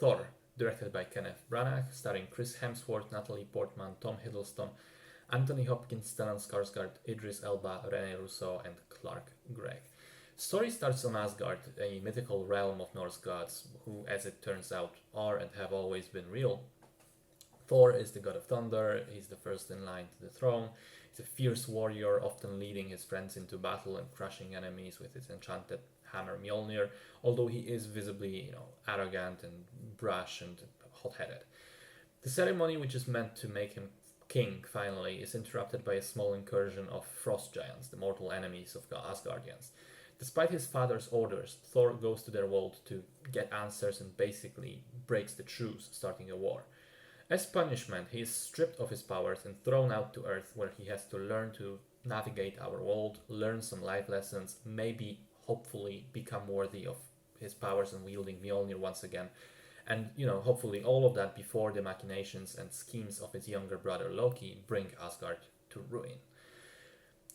Thor, directed by Kenneth Branagh, starring Chris Hemsworth, Natalie Portman, Tom Hiddleston, Anthony Hopkins, Stellan Skarsgård, Idris Elba, Rene Russo, and Clark Gregg. Story starts on Asgard, a mythical realm of Norse gods who, as it turns out, are and have always been real. Thor is the god of thunder, he's the first in line to the throne. He's a fierce warrior, often leading his friends into battle and crushing enemies with his enchanted hammer Mjolnir, although he is visibly, arrogant and brash and hot-headed. The ceremony, which is meant to make him king finally, is interrupted by a small incursion of frost giants, the mortal enemies of the Asgardians. Despite his father's orders, Thor goes to their world to get answers and basically breaks the truce, starting a war. As punishment, he is stripped of his powers and thrown out to Earth, where he has to learn to navigate our world, learn some life lessons, maybe, hopefully, become worthy of his powers and wielding Mjolnir once again. And, hopefully all of that before the machinations and schemes of his younger brother Loki bring Asgard to ruin.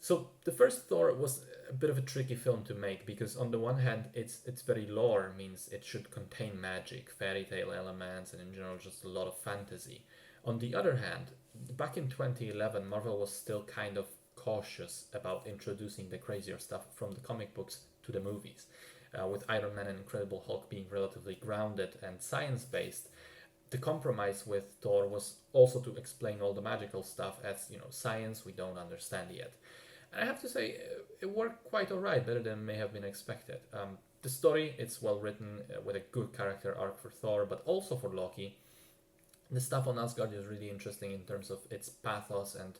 So the first Thor was a bit of a tricky film to make because on the one hand it's very lore, means it should contain magic, fairy tale elements, and in general just a lot of fantasy. On the other hand, back in 2011 Marvel was still kind of cautious about introducing the crazier stuff from the comic books to the movies. With Iron Man and Incredible Hulk being relatively grounded and science-based, the compromise with Thor was also to explain all the magical stuff as, science we don't understand yet. And I have to say, it worked quite alright, better than may have been expected. The story, it's well written, with a good character arc for Thor, but also for Loki. The stuff on Asgard is really interesting in terms of its pathos and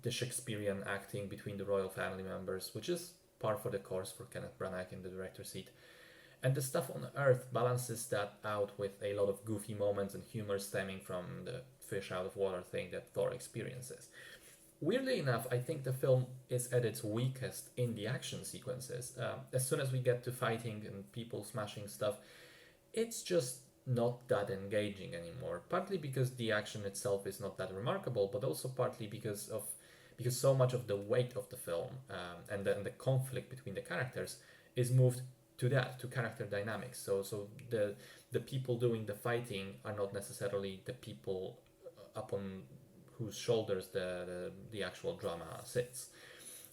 the Shakespearean acting between the royal family members, which is par for the course for Kenneth Branagh in the director's seat. And the stuff on Earth balances that out with a lot of goofy moments and humor stemming from the fish out of water thing that Thor experiences. Weirdly enough, I think the film is at its weakest in the action sequences. As soon as we get to fighting and people smashing stuff, it's just not that engaging anymore. Partly because the action itself is not that remarkable, but also partly because so much of the weight of the film and the conflict between the characters is moved to character dynamics. So the people doing the fighting are not necessarily the people upon whose shoulders the actual drama sits.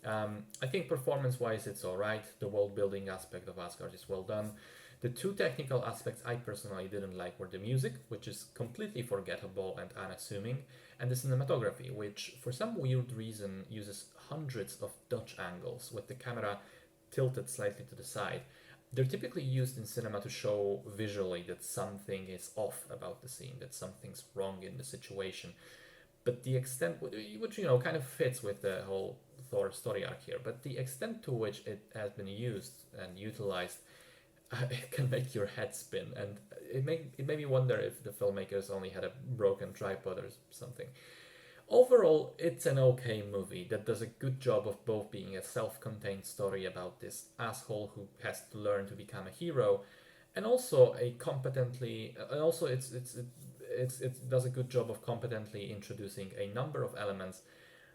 I think performance-wise it's alright. The world-building aspect of Asgard is well done. The two technical aspects I personally didn't like were the music, which is completely forgettable and unassuming, and the cinematography, which for some weird reason uses hundreds of Dutch angles with the camera tilted slightly to the side. They're typically used in cinema to show visually that something is off about the scene, that something's wrong in the situation. But the extent, which kind of fits with the whole Thor story arc here, but the extent to which it has been used and utilized, it can make your head spin, and it made me wonder if the filmmakers only had a broken tripod or something. Overall, it's an okay movie that does a good job of both being a self-contained story about this asshole who has to learn to become a hero, and also it does a good job of competently introducing a number of elements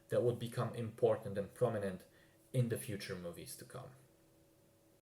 that would become important and prominent in the future movies to come.